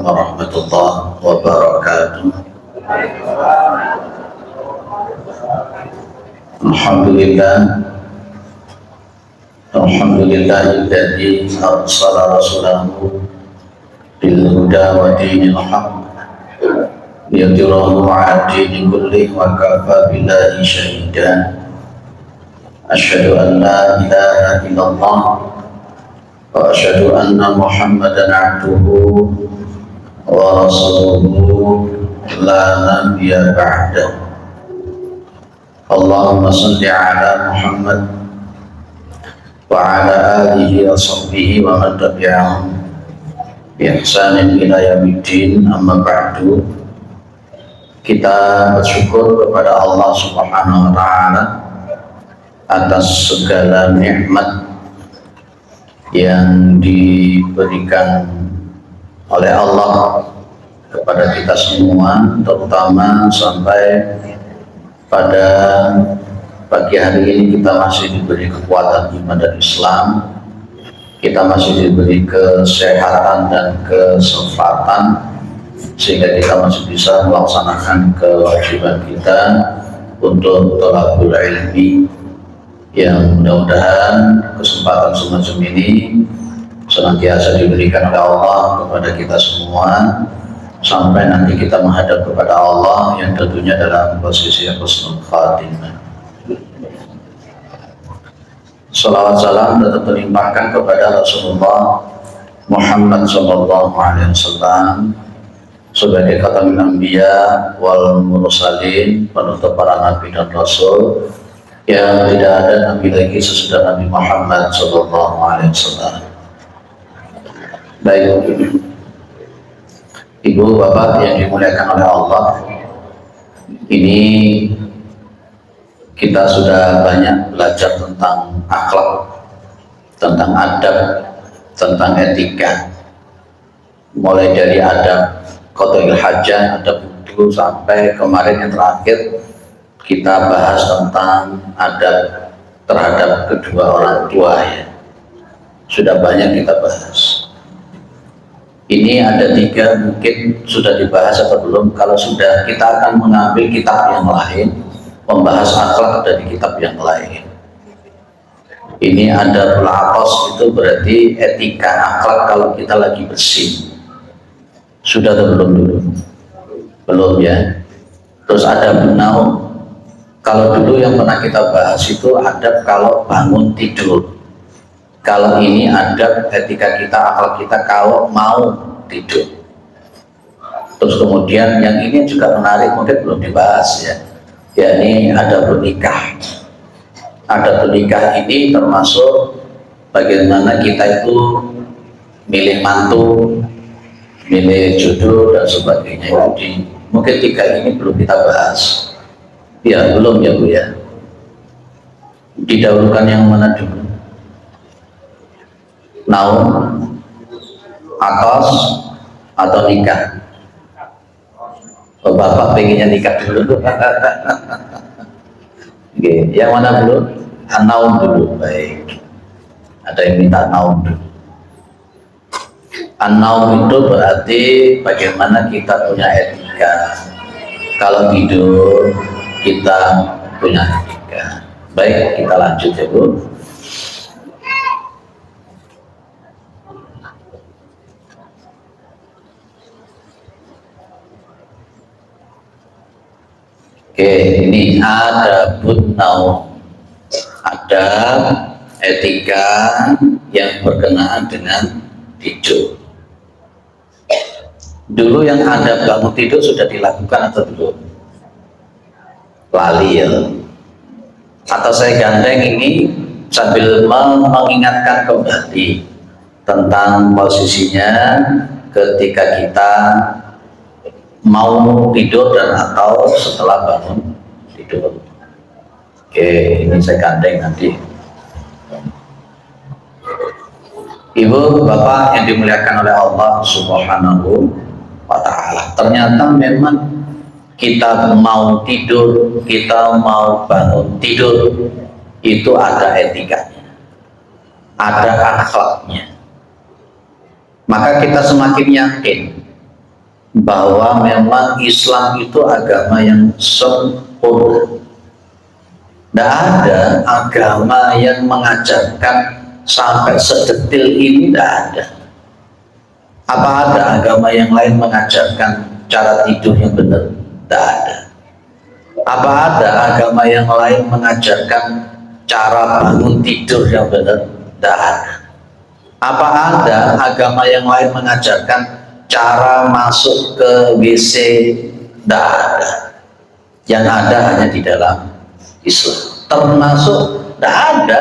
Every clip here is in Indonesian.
warahmatullahi wabarakatuh. Alhamdulillahilladzi arsala rasulahu bil huda wa dinil haqq liyudhhirahu 'ala dini kullihi wa kafa billahi shahidan. Asyhadu an la ilaha illallah wa asyhadu anna Muhammadan 'abduhu wa rasuluhu la nabiyya ba'dah. Allahumma shalli 'ala Muhammad wa 'ala alihi wa sahbihi wa man tabi'ahum bi ihsanin ila yaumiddin. Amma ba'du. Kita bersyukur kepada Allah Subhanahu wa taala atas segala nikmat yang diberikan oleh Allah kepada kita semua, terutama sampai pada pagi hari ini kita masih diberi kekuatan iman dan Islam, kita masih diberi kesehatan dan kesempatan sehingga kita masih bisa melaksanakan kewajiban kita untuk thalabul ilmi, yang mudah-mudahan kesempatan semacam ini senantiasa diberikan oleh Allah kepada kita semua sampai nanti kita menghadap kepada Allah yang tentunya dalam posisi husnul khatimah. Salawat salam tetap terlimpahkan kepada Rasulullah Muhammad sallallahu alaihi wasallam sebagai khatamin anbiya wal mursalin, penutup para nabi dan rasul, yang tidak ada nabi lagi sesudah Nabi Muhammad sallallahu alaihi wasallam. Baik, Ibu Bapak yang dimuliakan oleh Allah, ini kita sudah banyak belajar tentang akhlak, tentang adab, tentang etika, mulai dari adab qada'il hajah, adab wudu, sampai kemarin yang terakhir kita bahas tentang adab terhadap kedua orang tua, ya. Sudah banyak kita bahas. Ini ada 3, mungkin sudah dibahas atau belum. Kalau sudah, kita akan mengambil kitab yang lain, membahas akhlak dari kitab yang lain. Ini adabul atos, itu berarti etika akhlak kalau kita lagi bersih. Sudah atau belum dulu? Belum, ya. Terus ada naum. Kalau dulu yang pernah kita bahas itu adab kalau bangun tidur. Kalau ini adab etika kita, akhlak kita kalau mau tidur. Terus kemudian yang ini juga menarik, mungkin belum dibahas, ya. Yakni adab nikah. Adab nikah ini termasuk bagaimana kita itu milih mantu, milih jodoh dan sebagainya. Jadi mungkin 3 ini belum kita bahas. Ya, belum, ya Bu, ya. Didahulukan yang mana dulu? Naum, atos, atau nikah? Oh, Bapak pengennya nikah dulu. Oke, yang mana dulu? Naum dulu. Baik. Ada yang minta naum dulu. An-naum itu berarti bagaimana kita punya etika. Kalau tidur kita punya etika. Baik, kita lanjut, ya Bu. Oke, ini adabun naum. Adab etika yang berkenaan dengan tidur. Dulu yang ada bangun tidur sudah dilakukan atau belum? Lali, ya. Atau saya gandeng ini sambil mengingatkan kembali tentang posisinya ketika kita mau tidur dan atau setelah bangun tidur. Oke, ini saya gandeng nanti. Ibu, Bapak yang dimuliakan oleh Allah Subhanahu wa ta'ala, ternyata memang kita mau tidur, kita mau bangun tidur, itu ada etikanya, ada akhlaknya. Maka kita semakin yakin bahwa memang Islam itu agama yang sempurna. Tidak ada agama yang mengajarkan sampai sedetil ini, tidak ada. Apa ada agama yang lain mengajarkan cara tidur yang benar? Tidak ada. Apa ada agama yang lain mengajarkan cara bangun tidur yang benar? Tidak ada. Apa ada agama yang lain mengajarkan cara masuk ke WC? Tidak ada. Yang ada hanya di dalam Islam. Termasuk tidak ada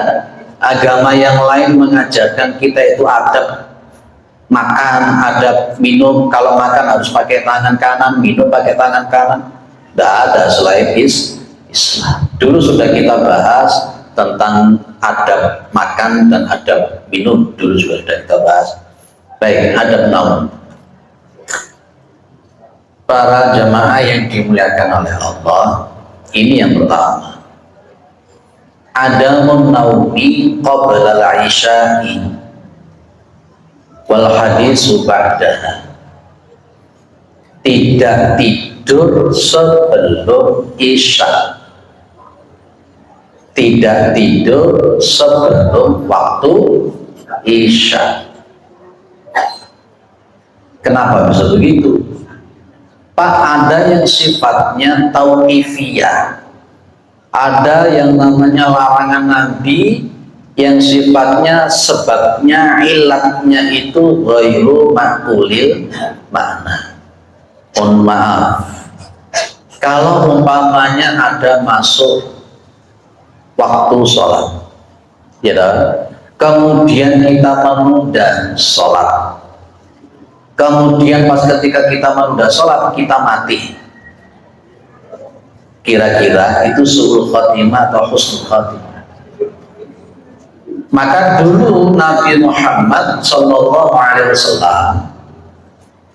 agama yang lain mengajarkan kita itu adab makan, adab minum. Kalau makan harus pakai tangan kanan, minum pakai tangan kanan. Tidak ada selain Islam. Dulu sudah kita bahas tentang adab makan dan adab minum. Dulu juga sudah kita bahas. Baik, adab naum. Para jamaah yang dimuliakan oleh Allah, ini yang pertama. Adamun naumi qabla al-isya'i wal hadisu ba'daha. Tidak tidur sebelum isya. Tidak tidur sebelum waktu isya. Kenapa bisa begitu? Pak, ada yang sifatnya tauqifiyah, ada yang namanya larangan Nabi yang sifatnya sebabnya ilatnya itu ghairu ma'qulil makna. Mohon maaf, kalau umpamanya ada masuk waktu sholat, ya, kemudian kita menunda sholat, kemudian pas ketika kita menunda sholat kita mati, kira-kira itu su'ul khatimah atau husnul khatimah? Maka dulu Nabi Muhammad SAW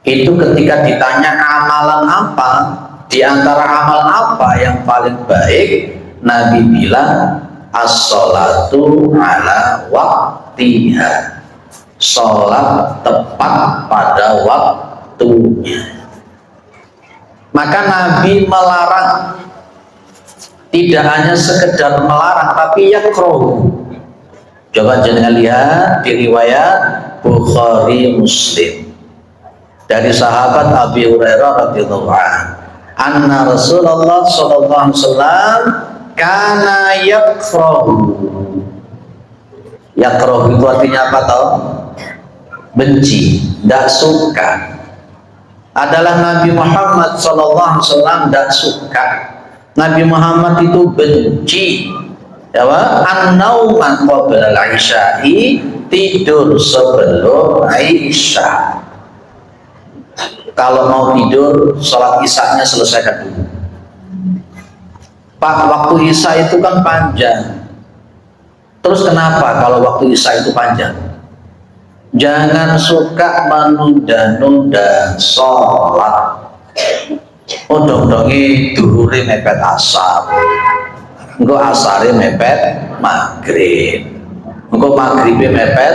itu ketika ditanya amalan apa, di antara amal apa yang paling baik, Nabi bilang as-sholatu ala waktiha, sholat tepat pada waktunya. Maka Nabi melarang, tidak hanya sekedar melarang, tapi yakroh. Coba jangan lihat di riwayat Bukhari Muslim dari sahabat Abi Hurairah radhiyallahu anhu, anna Rasulullah sallallahu alaihi wasallam kana yakroh. Yakroh itu artinya apa toh? Benci, tidak suka. Adalah Nabi Muhammad sallallahu alaihi wasallam tidak suka. Nabi Muhammad itu benci, ya, an-nauma qabla al-isya'i, tidur sebelum isya. Kalau mau tidur, sholat isya-nya selesaikan dulu. Pak, waktu isya itu kan panjang. Terus kenapa kalau waktu isya itu panjang? Jangan suka menunda-nunda sholat. Oh, dong-dongi duhuri mepet asar, engko asare mepet maghrib, engko maghribe mepet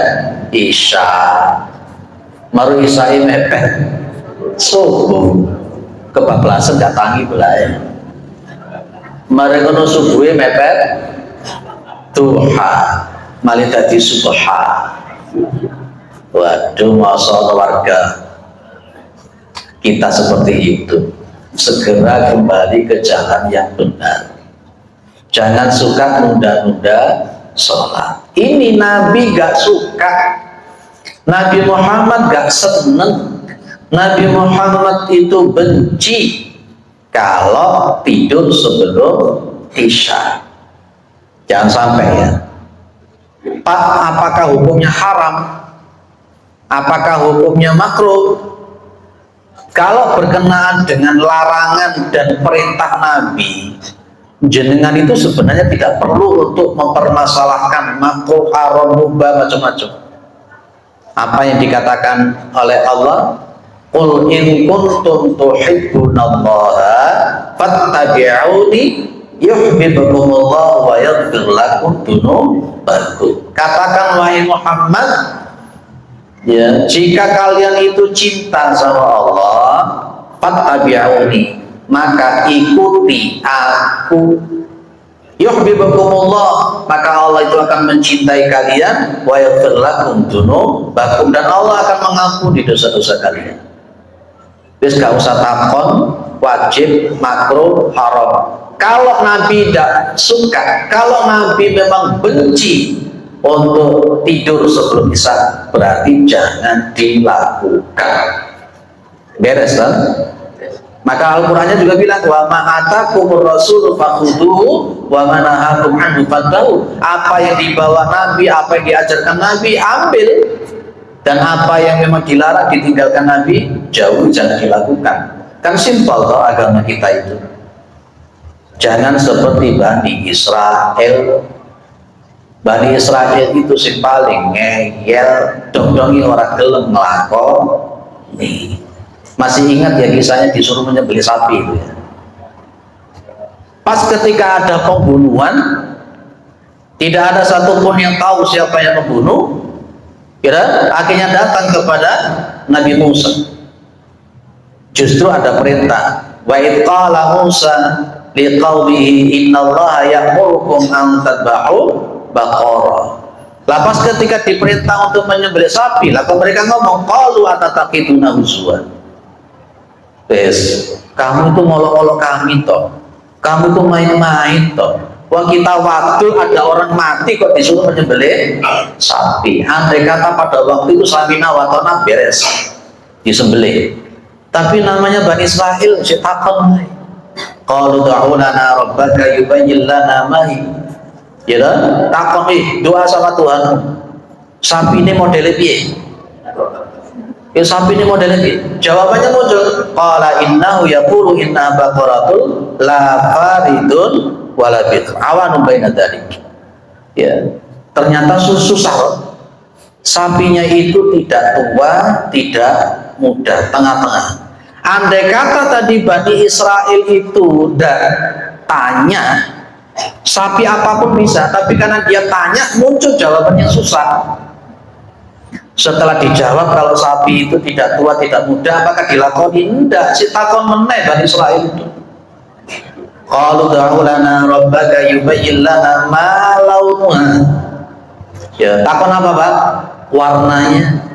isya, maru isya mepet subuh, kebablasan gak tangi belai. Mari kono subuhe mepet duha, malih dadi subha. Waduh, masalah warga kita seperti itu. Segera kembali ke jalan yang benar. Jangan suka nunda-nunda sholat. Ini Nabi gak suka. Nabi Muhammad gak seneng. Nabi Muhammad itu benci kalau tidur sebelum isya. Jangan sampai, ya Pak, apakah hukumnya haram? Apakah hukumnya makruh? Kalau berkenaan dengan larangan dan perintah Nabi, jenengan itu sebenarnya tidak perlu untuk mempermasalahkan makruh, haram, mubah, macam-macam. Apa yang dikatakan oleh Allah, qul in kuntum tuhibbunallaha fattabi'uni yuhibbukumullah wa yaghfir lakum dzunubakum. Katakan wahai Muhammad, ya, jika kalian itu cinta sama Allah, fattabi'uni, maka ikuti aku. Yuhibbukumullah, maka Allah itu akan mencintai kalian, wa yaghfir lakum dzunubakum, dan Allah akan mengampuni dosa-dosa kalian. Wis gak usah takon wajib, makruh, haram. Kalau Nabi tidak suka, kalau Nabi memang benci untuk tidur sebelum isya, berarti jangan dilakukan. Beres kan? Maka Al-Qur'annya juga bilang, wa ma'atakumur rasul fakhuduhu wa manahakum anhu fantahu. Apa yang dibawa Nabi, apa yang diajarkan Nabi, ambil, dan apa yang memang dilarang, ditinggalkan Nabi, jauh, jangan dilakukan. Kan simpel toh agama kita itu. Jangan seperti Bani Israel. Bani Israel itu sing paling ngeyel, dong-dongi orang gelem nglakoni. Masih ingat ya kisahnya disuruh menyembelih sapi itu ya. Pas ketika ada pembunuhan, tidak ada satupun yang tahu siapa yang membunuh. Kira akhirnya datang kepada Nabi Musa. Justru ada perintah. Wa idh qala Musa liqaumihi innallaha ya'murukum an tadbahu baqarah. Lapas ketika diperintah untuk menyembelih sapi, lalu mereka ngomong, qalu atatakiduna huzwa. Wes, kamu itu ngolok-ngolok kami toh, kamu itu main-main toh. Wah, kita waktu ada orang mati kok disuruh menyembelih sapi. Andai kata pada waktu itu samina watona beres disembelih. Tapi namanya Bani Israel, sitakon. Qalu da'u lana rabbaka yubayyin lana ma hi. Ya takon doa sama Tuhan. Sapi ini modelnya piye? Ya sapi ini modelnya piye? Jawabannya muncul. Qala innahu yaqulu inna baqaratul la faridun wala bidr awanun baina dzalik. Ya, ternyata susah. Sapinya itu tidak tua, tidak muda, tengah-tengah. Andai kata tadi Bani Israel itu udah tanya, sapi apapun bisa, tapi karena dia tanya muncul jawabannya susah. Setelah dijawab kalau sapi itu tidak tua tidak muda, apakah dilakoni? Enggak, si takon meneh Bani Israel itu. Qalu da'u lana rabbaka yubayyin lana ma launuha. Ya, takon apa, Pak? Warnanya.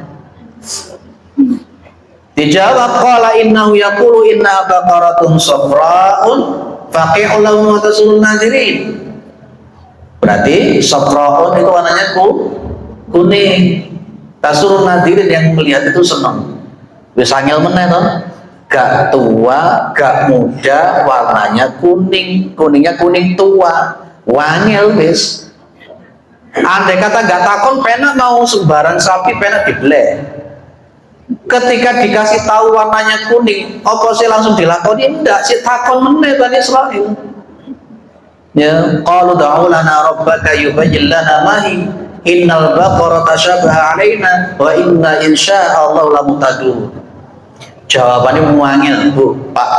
Dijawab qala innahu yaqulu inna baqaratun safra'un faqi'un launu wa tasulun nadirin. Berarti safra'un itu warnanya kuning. Tasurun nadirin, yang melihat itu senang. Wis angel meneh to. Gak tua, gak muda, warnanya kuning. Kuningnya kuning tua. Wangel wis. Andai kata gak takon, penak mau sembarang sapi penak dibeleh. Ketika dikasih tahu warnanya kuning, apa sih langsung dilakoni? Enggak, si takon meneh Bani Israil. Ya, qalu da'u lana rabbaka yubayyin lana ma hi. Innal baqara tashabaha alaina wa inna insyaallah lamutadun. Jawabannya muangil, Bu, Pak.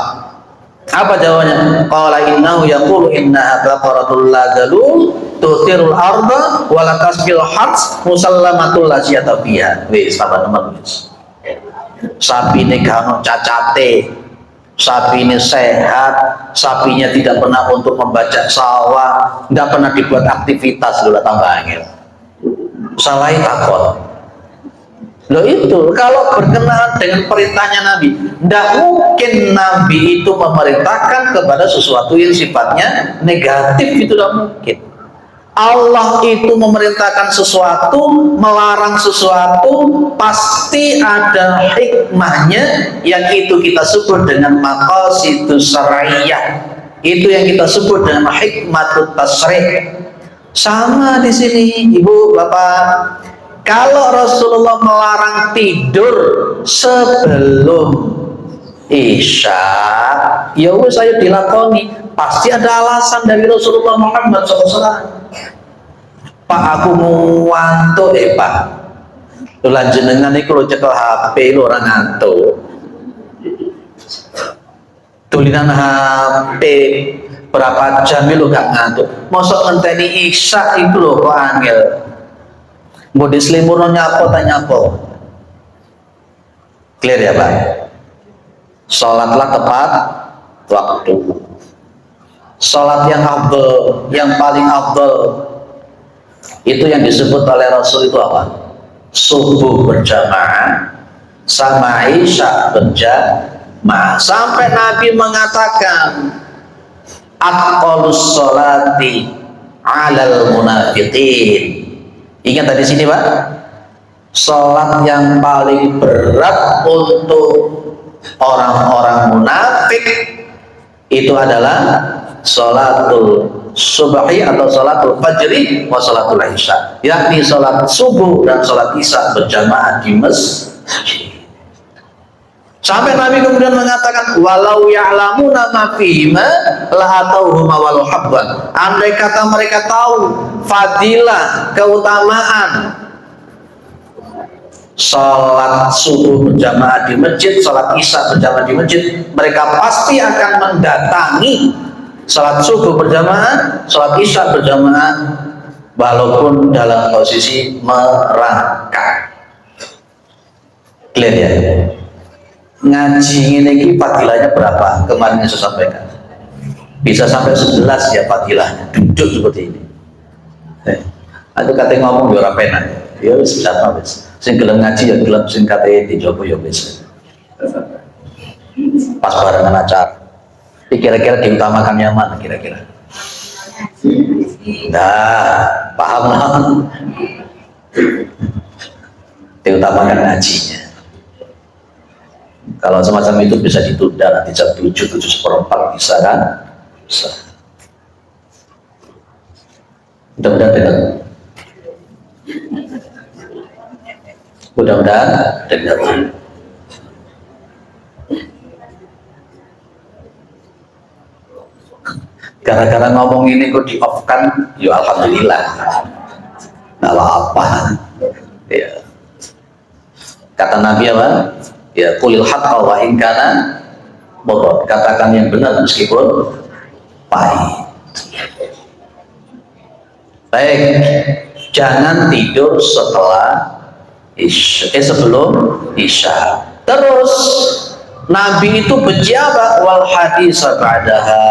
Apa jawabannya? Qala innahu yaqulu innaha baqaratul la dalul tuthirul arda wa la tasbil hats musallamatul la siyata fiha. Wis sahabat nomor wis. Sapi ini gak ono cacate, sapi ini sehat, sapinya tidak pernah untuk membajak sawah, tidak pernah dibuat aktivitas, sudah tambah angel. Salah takon. Loh itu kalau berkenaan dengan perintahnya Nabi, tidak mungkin Nabi itu memerintahkan kepada sesuatu yang sifatnya negatif, itu tidak mungkin. Allah itu memerintahkan sesuatu, melarang sesuatu, pasti ada hikmahnya, yang itu kita sebut dengan maqasidus syar'iyyah. Itu yang kita sebut dengan hikmatut tasyri'. Sama di sini, Ibu, Bapak. Kalau Rasulullah melarang tidur sebelum Isya, ya wis saya dilakoni. Pasti ada alasan dari Rasulullah Muhammad SAW. Pak, aku mau ngantuk Pak. Lu lanjenengan iki lu cekel HP lu ora ngantuk. Tulinan HP berapa jam lu gak ngantuk. Mosok ngenteni Isya itu lho kok angel. Mbok diselimuran nyapo ta nyapo. Clear ya, Pak? Sholatlah tepat waktu. Sholat yang afdal, yang paling afdal itu yang disebut oleh Rasul itu apa? Subuh berjamaah sama Isya berjamaah. Sampai Nabi mengatakan aqallus sholati alal munafiqin. Ingat tadi sini Pak, sholat yang paling berat untuk orang-orang munafik itu adalah sholatul subhi atau sholatul fajri wa sholatul isya, yakni sholat subuh dan sholat isya berjamaah di masjid. Sampai Nabi kemudian mengatakan walau ya'lamuna ma fihima lahatauhuma walau habban. Andai kata mereka tahu fadilah, keutamaan sholat subuh berjamaah di masjid, sholat isya berjamaah di masjid, mereka pasti akan mendatangi sholat subuh berjamaah, sholat isya berjamaah, walaupun dalam posisi merangkak. Clear ya? Ngaji ini fadilahnya berapa? Kemarin yang saya sampaikan bisa sampai 11 ya fadilahnya, duduk seperti ini. Aku katanya ngomong ya rapenan ya wis bisa apa wis sing gelem ngaji ya gelem, sing katanya dijopo ya wis pas barengan acara. Kira-kira diutamakan yang mana kira-kira? Nah, paham lah. Diutamakan ngajinya. Kalau semacam itu bisa ditunda nanti jam 7, 7:04 bisa kan? Bisa. Mudah-mudahan dengar. Mudah-mudahan dengar. Gara-gara ngomong ini kok di off kan? Ya alhamdulillah. Nggak apa-apa. Ya. Kata Nabi apa? Ya qulil haqqa wa in kana murra. Katakan yang benar meskipun pahit. Baik, jangan tidur setelah sebelum isya. Terus Nabi itu benci apa? Wal hadits ba'daha.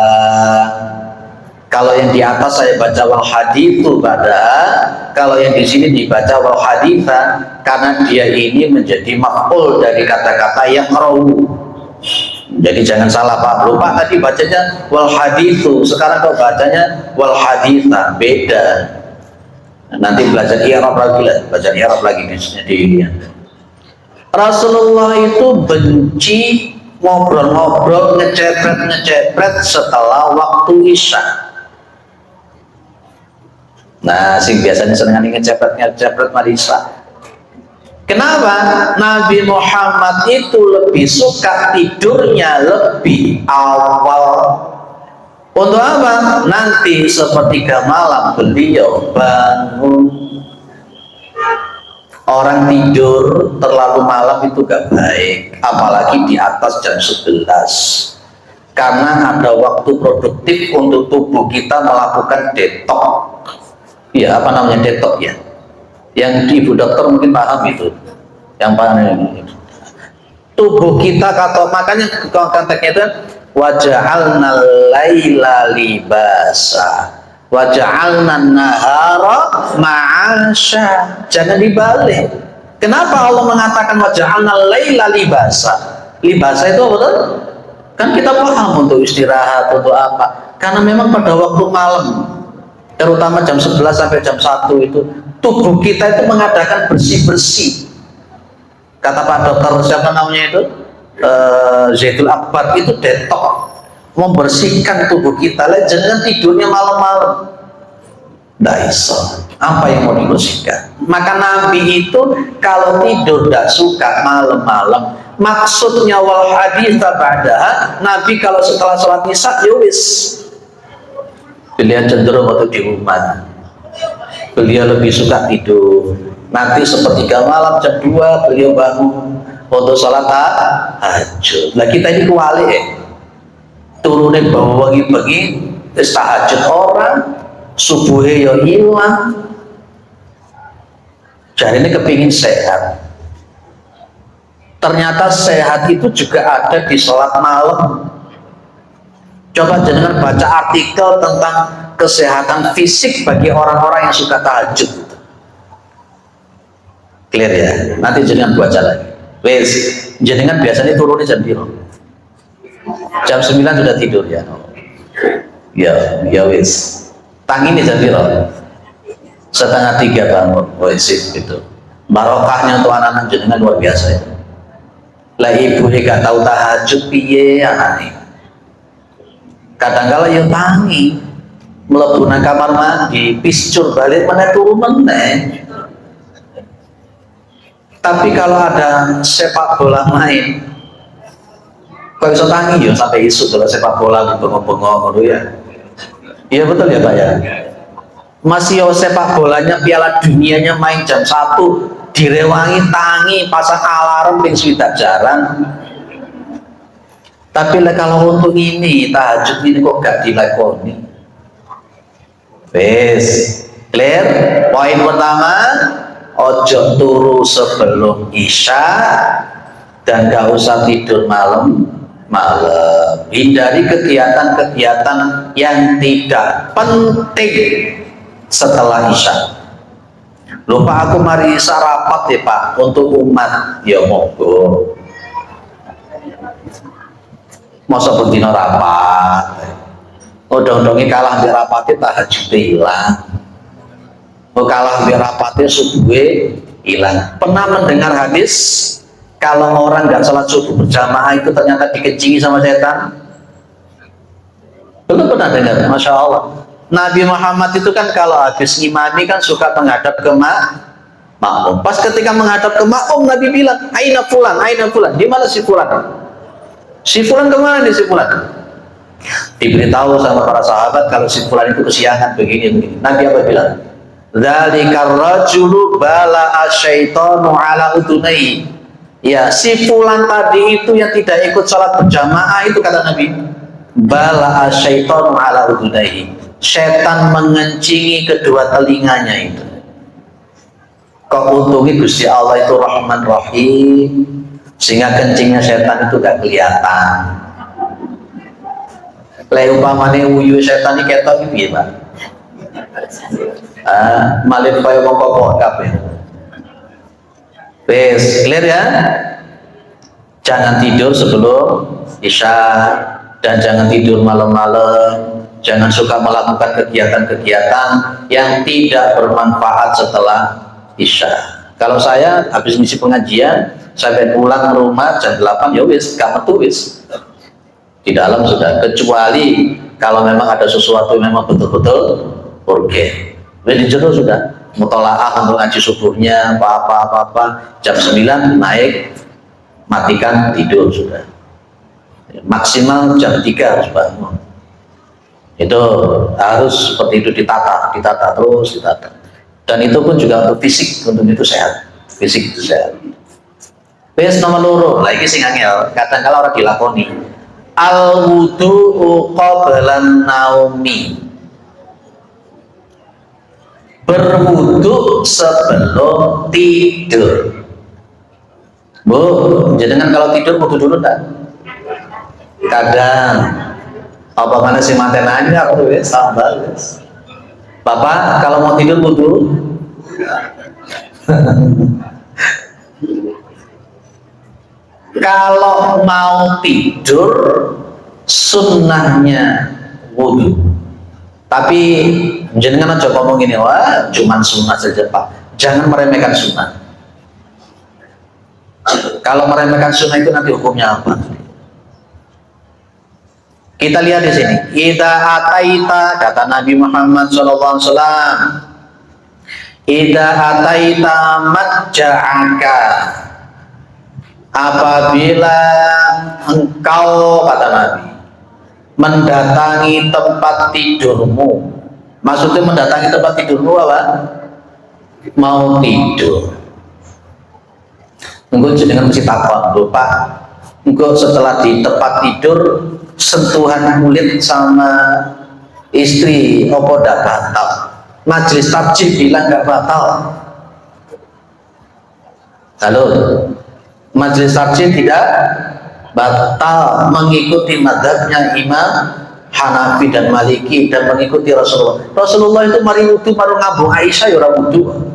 Kalau yang di atas saya baca wal haditsu ba'daha, kalau yang di sini dibaca wal haditsa karena dia ini menjadi maf'ul dari kata-kata yang rawu. Jadi jangan salah Pak, lupa tadi bacanya wal haditsu, sekarang kau bacanya wal haditsa, beda. Nanti belajar i'rab lagi lah, baca i'rab lagi di Rasulullah itu benci ngobrol-ngobrol, ngecepret setelah waktu isya. Nah, sing biasanya seneng ngecepret marisa. Kenapa? Nabi Muhammad itu lebih suka tidurnya lebih awal. Untuk apa? Nanti sepertiga malam beliau bangun. Orang tidur terlalu malam itu gak baik, apalagi di atas jam 11. Karena ada waktu produktif untuk tubuh kita melakukan detox. Ya, apa namanya detox ya? Yang ibu dokter mungkin paham itu. Yang paham itu. Tubuh kita kata makanya konteksnya itu waja'alna laila libasa waja'alna nahara ma'asya. Jangan dibalik. Kenapa Allah mengatakan waja'alna laila libasa? Libasa itu apa tuh? Kan kita paham untuk istirahat, untuk apa? Karena memang pada waktu malam, terutama jam 11 sampai jam 1 itu tubuh kita itu mengadakan bersih-bersih. Kata Pak Dokter siapa namanya itu Zaidul Akbar itu detox, membersihkan tubuh kita. Jangan tidurnya malam-malam, nggak bisa. Apa yang mau dibersihkan? Maka Nabi itu kalau tidur tidak suka malam-malam. Maksudnya wal hadits ba'daha, Nabi kalau setelah sholat isya yowis beliau cenderung untuk di rumah. Beliau lebih suka tidur. Nanti sepertiga malam jam 2 beliau bangun untuk sholat tahajud. Nah kita ini kuali turunin bawa bagi tahajud orang, subuhnya ya hilang. Jadi ini kepingin sehat. Ternyata sehat itu juga ada di sholat malam. Coba jangan baca artikel tentang kesehatan fisik bagi orang-orang yang suka tahajud. Clear ya? Nanti jangan baca lagi. Wes, jenengan biasanya turunnya jam berapa? Jam 9 sudah tidur ya? Ya wes. Tangi ini jam berapa? 2:30 bangun. Wes itu. Barokahnya untuk anak-anak jenengan luar biasa ya. Lah ibu gak tahu tahajud piye anaknya. Kadang-kala yang tangi mlebu nang kamar mandi, piscur balik mana turun meneh. Tapi kalau ada sepak bola main, kok bisa tangi ya sampai isu kalau sepak bola bengok-bengok gitu ya. Iya betul ya Pak ya. Masih yo sepak bolanya Piala Dunianya main jam 1 direwangi tangi pasang alarm ping swidak jarang. Tapi kalau untuk ini tahajud ini kok gak dilakoni. Wes, clear? Poin pertama, ojo turu sebelum isya dan gak usah tidur malam. Hindari kegiatan-kegiatan yang tidak penting setelah isya. Lupa aku mari isya rapat ya Pak untuk umat. Ya monggo. Masa bentino rapat, odong-odongnya kalah di rapatnya tahajud hilang, kalah di rapatnya subuh hilang. Pernah mendengar hadis kalau orang nggak sholat subuh berjamaah itu ternyata dikencingi sama setan? Belum pernah dengar? Masya Allah. Nabi Muhammad itu kan kalau habis imami kan suka menghadap ke makmum. Pas ketika menghadap ke makmum, Nabi bilang, Aina fulan, di mana si fulan? Si fulan kemana nih si fulan? Diberitahu sama para sahabat kalau si fulan itu kesiangan begini. Nabi apa bilang? Dzalikar rajulu bala'a syaitanu ala udunai. Ya, si fulan tadi itu yang tidak ikut sholat berjamaah itu kata Nabi, bala'a syaitanu ala udunai. Setan mengencingi kedua telinganya itu. Kok untungnya Gusti Allah itu Rahman Rahim, sehingga kencingnya setan itu gak kelihatan. Lek umpamane uyu setan iki ketok iki piye, Pak? Malih kaya wong kok kabeh. Wes, clear ya? Jangan tidur sebelum isya dan jangan tidur malam-malam. Jangan suka melakukan kegiatan-kegiatan yang tidak bermanfaat setelah isya. Kalau saya habis misi pengajian sampai pulang ke rumah jam 8 ya wis, gak metu wis. Di dalam sudah, kecuali kalau memang ada sesuatu yang memang betul-betul urgen. Wis di jero sudah, mutolaah untuk ngaji subuhnya, apa-apa, jam 9 naik, matikan tidur sudah. Maksimal jam 3 harus bangun. Itu harus seperti itu ditata terus. Dan itu pun juga untuk fisik, untuk itu sehat. Fisik itu sehat. Wes nomor loro, lagi sing angel, kadang kala ora dilakoni. Al wudu'u qablan naumi. Berwudu sebelum tidur. Bu, jenengan kalau tidur wudu dulu enggak? Kadang apa mana si mantenanya aku wes sabar wes. Bapak kalau mau tidur wudu? Kalau mau tidur sunnahnya wudu. Tapi jangan aja ngomong gini, wah cuman sunnah saja Pak. Jangan meremehkan sunnah. Kalau meremehkan sunnah itu nanti hukumnya apa? Kita lihat di sini. Idza ataita, kata Nabi Muhammad SAW, idza ataita matja'aka, apabila engkau, kata Nabi, mendatangi tempat tidurmu. Maksudnya mendatangi tempat tidurmu apa? Mau tidur. Engkau jenengan mesti takon, lho Pak, engkau setelah di tempat tidur sentuhan kulit sama istri opo ndak batal? Majelis takjib bilang nggak batal. Halo, majelis tarjih tidak batal mengikuti madhabnya Imam Hanafi dan Maliki dan mengikuti Rasulullah. Rasulullah itu mari wudu baru ngabung Aisyah ya ora wudu.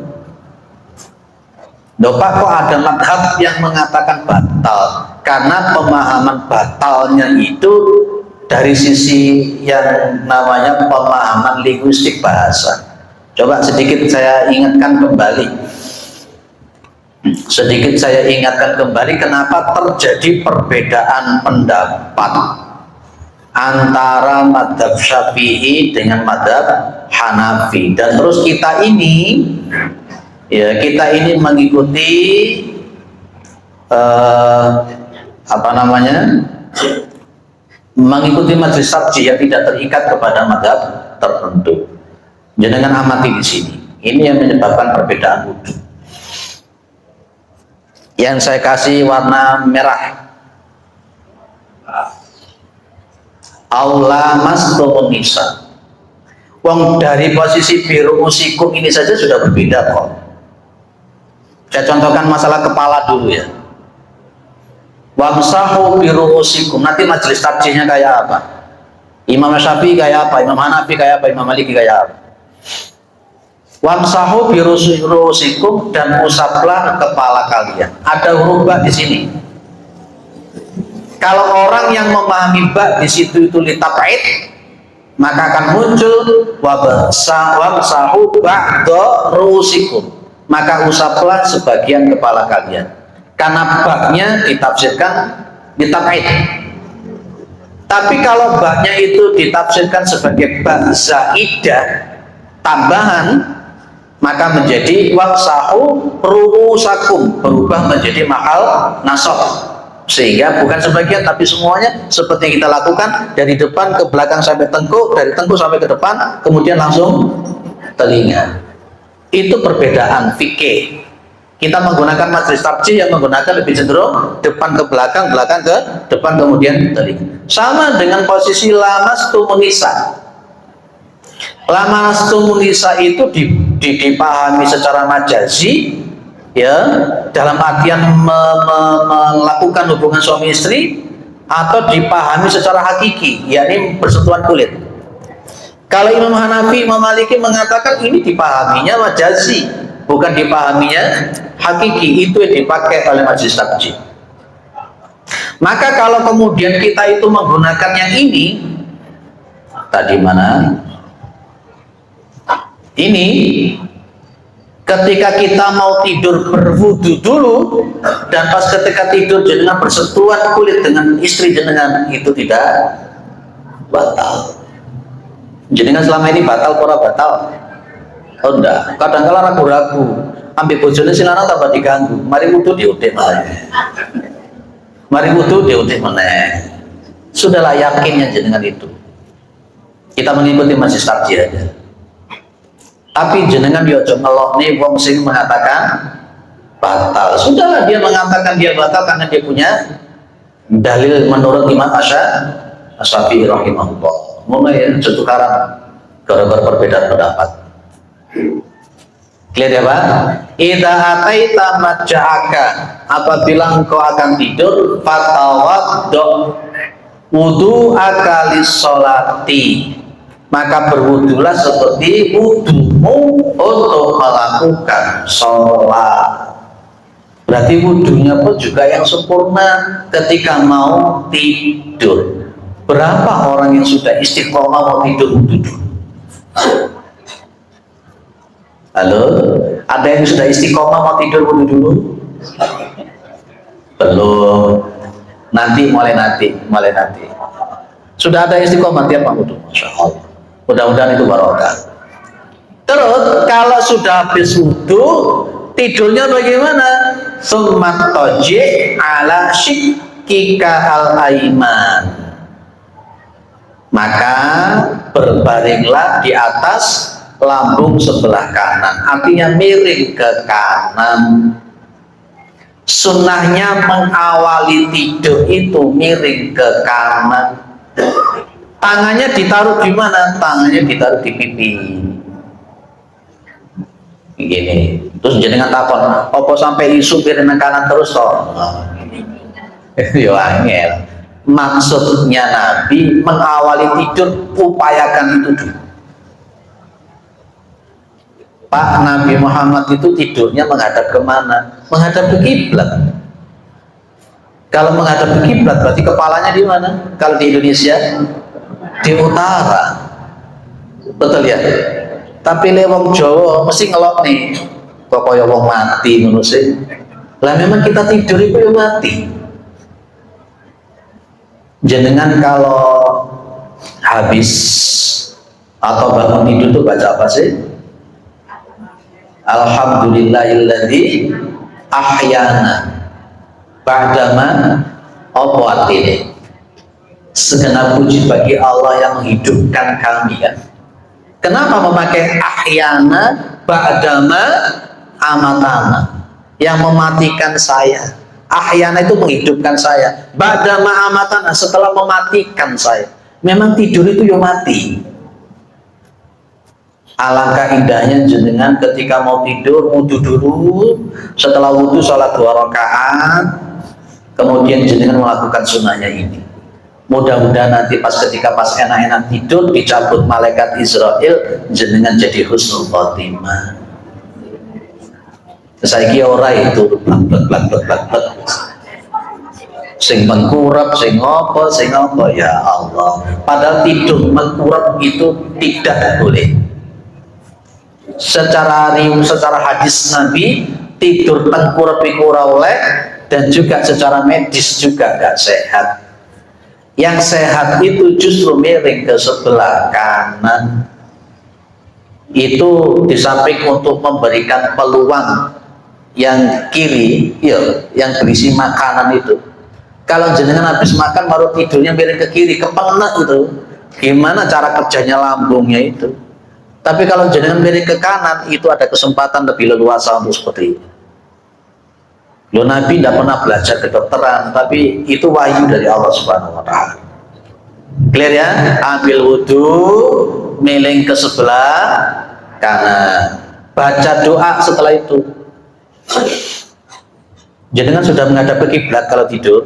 Pak kok ada madhab yang mengatakan batal karena pemahaman batalnya itu dari sisi yang namanya pemahaman linguistik bahasa. Coba sedikit saya ingatkan kembali. Kenapa terjadi perbedaan pendapat antara madhab Syafi'i dengan madhab Hanafi, dan terus kita ini mengikuti mengikuti majelis tarjih yang tidak terikat kepada madhab tertentu. Jangan amati di sini. Ini yang menyebabkan perbedaan wudhu. Yang saya kasih warna merah. Aula mastumun nisa. Wong dari posisi biru usikum ini saja sudah berbeda kok. Saya contohkan masalah kepala dulu ya. Wamsahu biru usikum. Nanti majelis tarjihnya kayak apa? Imam Syafi'i kayak apa? Imam Hanafi kayak apa? Imam Maliki kayak apa? Wamsahu biru usikum, dan usaplah kepala kalian. Ada huruf ba di sini. Kalau orang yang memahami ba di situ itu litab'id, maka akan muncul wamsahu ba'da rusikum, maka usaplah sebagian kepala kalian, karena ba-nya ditafsirkan litab'id. Tapi kalau ba-nya itu ditafsirkan sebagai ba zaidah tambahan, maka menjadi wamsahu ru'usakum, berubah menjadi mahal nasab, sehingga bukan sebagian tapi semuanya seperti yang kita lakukan dari depan ke belakang sampai tengkuk, dari tengkuk sampai ke depan, kemudian langsung telinga. Itu perbedaan fikih. Kita menggunakan majelis tarjih yang menggunakan lebih cenderung depan ke belakang, belakang ke depan, kemudian telinga. Sama dengan posisi lamastumun nisa. Lamastumun nisa itu dipahami secara majazi, ya, dalam artian melakukan hubungan suami istri, atau dipahami secara hakiki, yakni bersentuhan kulit. Kalau Imam Hanafi, Imam Maliki mengatakan ini dipahaminya majazi, bukan dipahaminya hakiki. Itu yang dipakai oleh majelis tarjih. Maka kalau kemudian kita itu menggunakan yang ini, tadi mana? Ini ketika kita mau tidur berwudu dulu, dan pas ketika tidur jenengan bersentuhan kulit dengan istri jenengan, itu tidak batal. Jenengan selama ini batal pura batal? Oh enggak, kadang-kadang ragu-ragu, ambil bojone sing lanang tambah diganggu, mari wudu diutik meneh. Mari wudu diutik meneh. Sudahlah yakinnya jenengan itu. Kita mengikuti majelis tarjih aja. Tapi jenengan dia ojo ngelokne wong sing mengatakan batal. Sudahlah, dia mengatakan dia batal karena dia punya dalil menurut Imam Asy-Syafi'i rahimahullah. Mulai tukaran gara-gara perbedaan pendapat. Clear ya Pak? Idza ataita maja'aka, apabila engkau akan tidur, fatawaddo wudu akalis sholati, maka berwudulah seperti wudumu untuk melakukan sholat. Berarti wudunya pun juga yang sempurna ketika mau tidur. Berapa orang yang sudah istiqomah mau tidur wudu dulu? Halo? Ada yang sudah istiqomah mau tidur wudu dulu? Belum. Mulai nanti. Sudah ada istiqomah tiap wudu, Masya Allah. Mudah-mudahan itu barokah. Terus kalau sudah habis wudu, tidurnya bagaimana? Summat toji ala shikkika al-aiman, maka berbaringlah di atas lambung sebelah kanan, artinya miring ke kanan. Sunnahnya mengawali tidur itu miring ke kanan. Tangannya ditaruh di mana? Tangannya ditaruh di pipi. Begini. Terus jenengan takon, apa sampai isu piring kanan terus toh? Yo angel. Maksudnya Nabi mengawali tidur, upayakan itu dulu. Pak, Nabi Muhammad itu tidurnya menghadap kemana? Menghadap ke kiblat. Kalau menghadap ke kiblat berarti kepalanya di mana? Kalau di Indonesia di utara, betul ya? Tapi lewong Jawa mesti ngelok nih, kok kaya wong mati ngono sih. Lah memang kita tidur itu ya mati. Jenengan kalau habis atau bangun tidur itu baca apa sih? Alhamdulillahilladzi ahyana ba'dama ini. Segenap puji bagi Allah yang menghidupkan kami ya. Kenapa memakai ahyana ba'dama amatana? Yang mematikan saya. Ahyana itu menghidupkan saya. Ba'dama amatana, setelah mematikan saya. Memang tidur itu ya mati. Alangkah indahnya jenengan ketika mau tidur wudu dulu, setelah wudu sholat 2 rakaat, kemudian jenengan melakukan sunnahnya ini. Mudah-mudahan nanti ketika enak-enak tidur dicabut malaikat Israel, jenengan jadi husnul khotimah. Saya kira orang itu blak sing mengkurap, sing ngopo ya Allah. Padahal tidur mengkurap itu tidak boleh. Secara hadis Nabi, tidur tengkurap oleh, dan juga secara medis juga gak sehat. Yang sehat itu justru miring ke sebelah kanan. Itu di samping untuk memberikan peluang yang kiri, ya, yang berisi makanan itu. Kalau jenengan habis makan baru tidurnya miring ke kiri, kepenak itu. Gimana cara kerjanya lambungnya itu? Tapi kalau jenengan miring ke kanan, itu ada kesempatan lebih leluasa untuk seperti itu. Loh, Nabi tidak pernah belajar kedokteran, tapi itu wahyu dari Allah Subhanahu wa Ta'ala. Clear ya? Ambil wudhu, miring ke sebelah kanan, baca doa setelah itu. Jenengan sudah menghadap ke kiblat kalau tidur,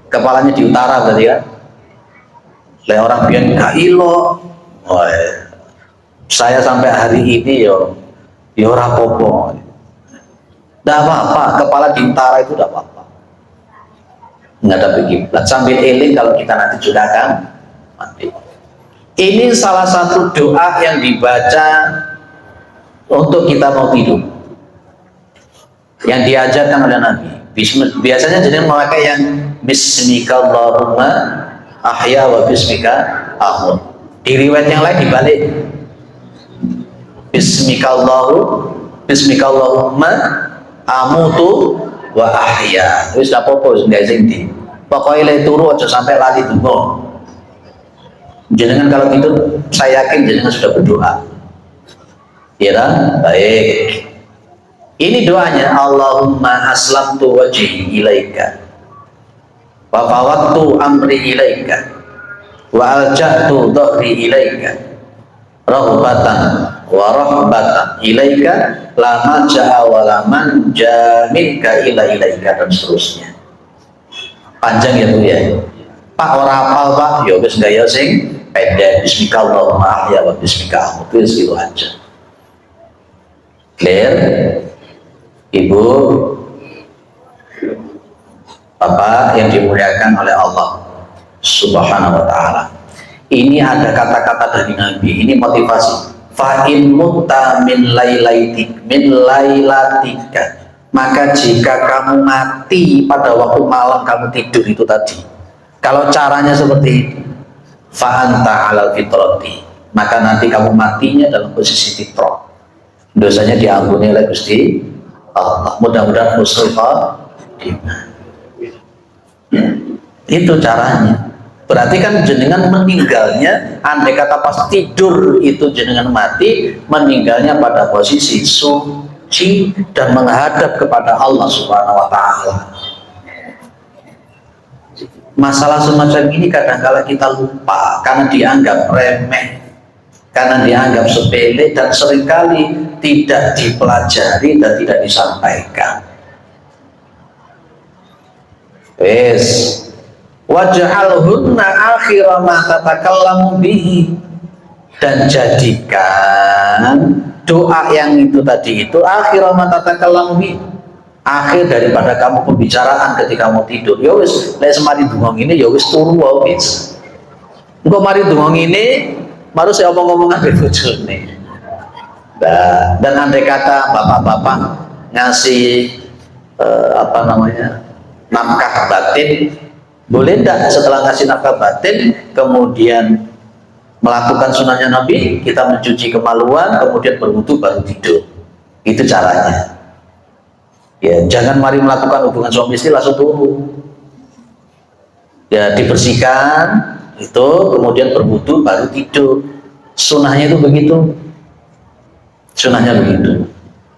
kepalanya di utara berarti ya. Lah orang biar gak ilo. Saya sampai hari ini yo ora popo. Tidak apa-apa, kepala di utara itu tidak apa-apa. Menghadap ke kiblat sambil eling kalau kita nanti juga akan mati. Ini salah satu doa yang dibaca untuk kita mau tidur, yang diajarkan oleh Nabi. Biasanya jenengan memakai yang Bismikallahumma ahya wa bismika amut. Di riwayat yang lain dibalik, Bismikallahumma amutu wa ahya. Wis dak apa nggak sing di. Pokoke le turu aja sampai lali donga. Jenengan kalau tidur, saya yakin jenengan sudah berdoa. Ya, baik. Ini doanya, Allahumma aslamtu wajhi ilaika wa fawwadtu amri ilaika wa alja'tu dhahri ilaika rahbatan wa rahbatan ilaika la malja'a wa la manja minka illa ilaika, dan seterusnya. Panjang ya Bu ya. Pak ora hafal Pak, ya wis gaya sing pendek. Bismikallahumma ahya wa bismika amut, wis gitu aja. Clear? Ibu, Bapak yang dimuliakan oleh Allah Subhanahu wa Ta'ala. Ini ada kata-kata dari Nabi, ini motivasi. Fa'in mutta min lailatika, maka jika kamu mati pada waktu malam kamu tidur itu tadi, kalau caranya seperti itu, fa'anta alal fitrati, maka nanti kamu matinya dalam posisi fitrah, dosanya diampuni oleh Gusti Allah. Mudah-mudahan husnul khotimah. Itu caranya. Berarti kan jenengan meninggalnya, andai kata pas tidur itu jenengan mati, meninggalnya pada posisi suci dan menghadap kepada Allah Subhanahu wa Ta'ala. Masalah semacam ini kadang-kala kita lupa karena dianggap remeh, karena dianggap sepele, dan seringkali tidak dipelajari dan tidak disampaikan. Wes, waj'alhunna akhira ma tatakallamu bihi, dan jadikan doa yang itu tadi itu akhira ma tatakallamu bihi, akhir daripada kamu pembicaraan ketika mau tidur. Ya wis, lek semari dungo ngene ya wis turu wae wis. Engko mari dungo ngene, baru saya omong-omongan be bojone. Nah, dan andai kata bapak-bapak ngasih apa namanya, nafkah batin, boleh tidak setelah ngasih nafkah batin kemudian melakukan sunnahnya Nabi, kita mencuci kemaluan kemudian berwudu baru tidur? Itu caranya ya. Jangan mari melakukan hubungan suami istri langsung turu ya, dibersihkan itu kemudian berwudu baru tidur. Sunnahnya itu begitu, sunnahnya begitu.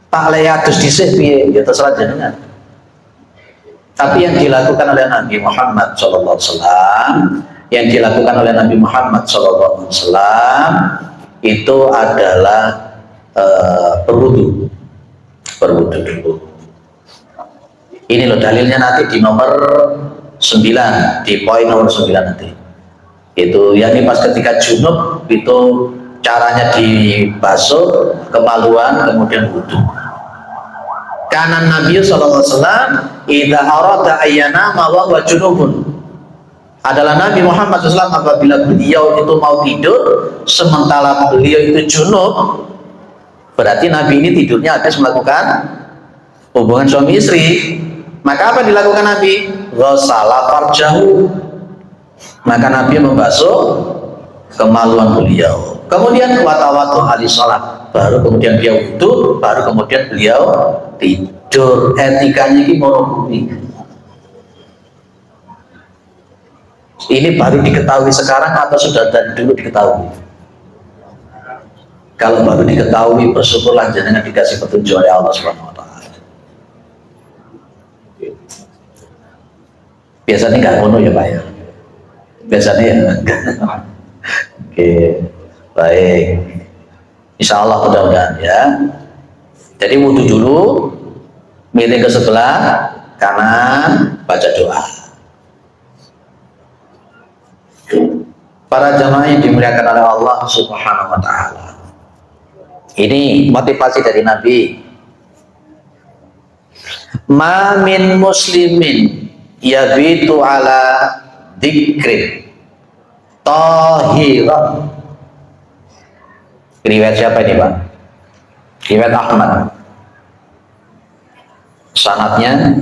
Tak leyatus disik piye ya terserah jenengan. Tapi yang dilakukan oleh Nabi Muhammad SAW, yang dilakukan oleh Nabi Muhammad SAW itu adalah berwudu dulu. Ini loh dalilnya nanti di nomor 9, di poin nomor 9 nanti. Itu yakni pas ketika junub itu caranya dibasuh kemaluan kemudian wudu. Kanan Nabi SAW idza arada ayyana ma wa junubun, adalah Nabi Muhammad SAW apabila beliau itu mau tidur sementara beliau itu junub, berarti Nabi ini tidurnya habis melakukan hubungan suami istri. Maka apa dilakukan Nabi? Ghassala farjahu, maka Nabi membasuh kemaluan beliau. Kemudian watawatu ali sholat, baru kemudian dia wudu, baru kemudian beliau tidur. Etikanya ini monogami. Ini baru diketahui sekarang atau sudah dari dulu diketahui? Kalau baru diketahui, bersyukurlah jangan dikasih petunjuk oleh Allah Subhanahu wa Ta'ala. Biasanya nggak ngono ya Pak ya? Biasanya ya. Oke, baik. Insya Allah mudah-mudahan ya. Jadi wudhu dulu, miring ke sebelah kanan, baca doa. Para jamaah yang dimuliakan oleh Allah Subhanahu wa Ta'ala, ini motivasi dari Nabi. Ma min muslimin yabitu ala dzikrin tahiran. Riwayat siapa ini Pak? Riwayat Ahmad. Sanadnya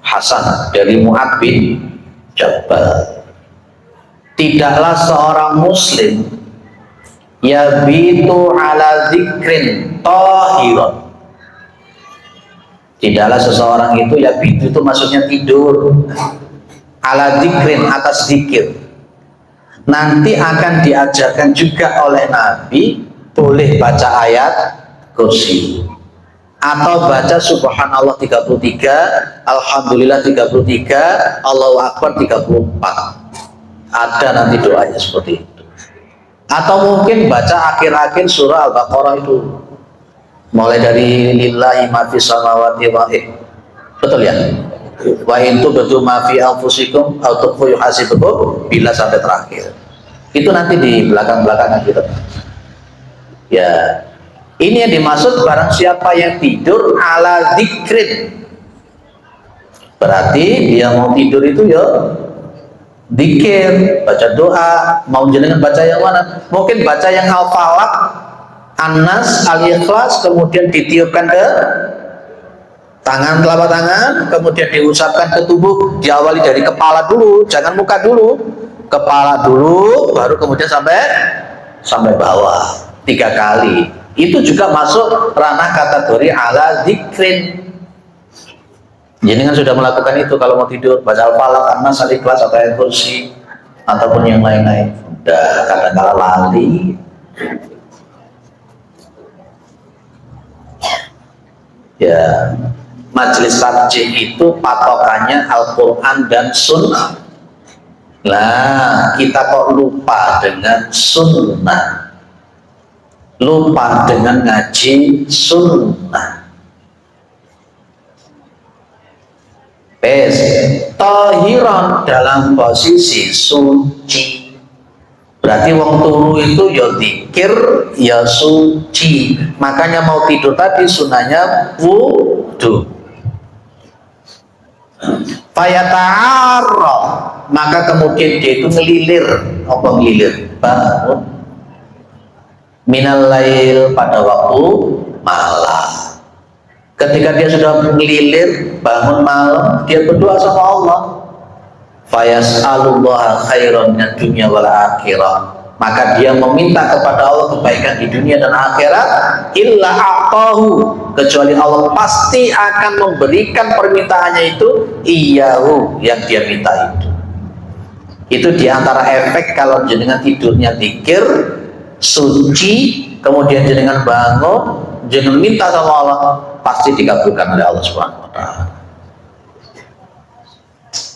Hasan dari Mu'ad bin Jabal. Tidaklah seorang muslim yabitu ala dzikrin tahiran. Tidaklah seseorang itu yabitu itu maksudnya tidur ala dzikrin, atas zikir. Nanti akan diajarkan juga oleh Nabi, boleh baca ayat kursi atau baca subhanallah 33, alhamdulillah 33, Allahu akbar 34. Ada nanti doanya seperti itu. Atau mungkin baca akhir-akhir surah Al-Baqarah itu, mulai dari lillahi ma fis samawati wa betul ya, wa in tubdu ma fi anfusikum aw tukhfu yuhasibukum bila sampai terakhir. Itu nanti di belakang-belakangan gitu ya. Ini yang dimaksud barang siapa yang tidur ala dzikrin, berarti dia mau tidur itu ya dzikir, baca doa. Mau jenengan baca yang mana? Mungkin baca yang Al-Falaq, An-Nas, Al-Ikhlas, kemudian ditiupkan ke tangan, telapak tangan, kemudian diusapkan ke tubuh. Diawali dari kepala dulu, jangan muka dulu, kepala dulu, baru kemudian sampai bawah 3 kali. Itu juga masuk ranah kategori ala dzikrin. Jenengan sudah melakukan itu kalau mau tidur, baca Al-Falaq, An-Nas, Al-Ikhlas, atau ayat kursi ataupun yang lain-lain. Udah kadang-kala lali. Ya, majelis tarjih itu patokannya Al-Quran dan Sunnah. Nah, kita kok lupa dengan Sunnah, lupa dengan ngaji Sunnah. Pes tahiran dalam posisi suci. Berarti wong turu itu ya zikir ya suci. Makanya mau tidur tadi sunahnya wudu. Fayata'arra, maka kemudian dia itu ngelilir. Apa ngelilir? Bangun minal lail pada waktu malam. Ketika dia sudah ngelilir bangun malam, dia berdoa sama Allah. Fayas'alullaha khairan minad dunya wal akhirah, maka dia meminta kepada Allah kebaikan di dunia dan akhirat. Illa a'tahu, kecuali Allah pasti akan memberikan permintaannya itu iyahu, yang dia minta itu. Itu diantara efek kalau jenengan tidurnya zikir suci, kemudian jenengan bangun, jenengan minta sama Allah, pasti dikabulkan oleh Allah Subhanahu wa taala.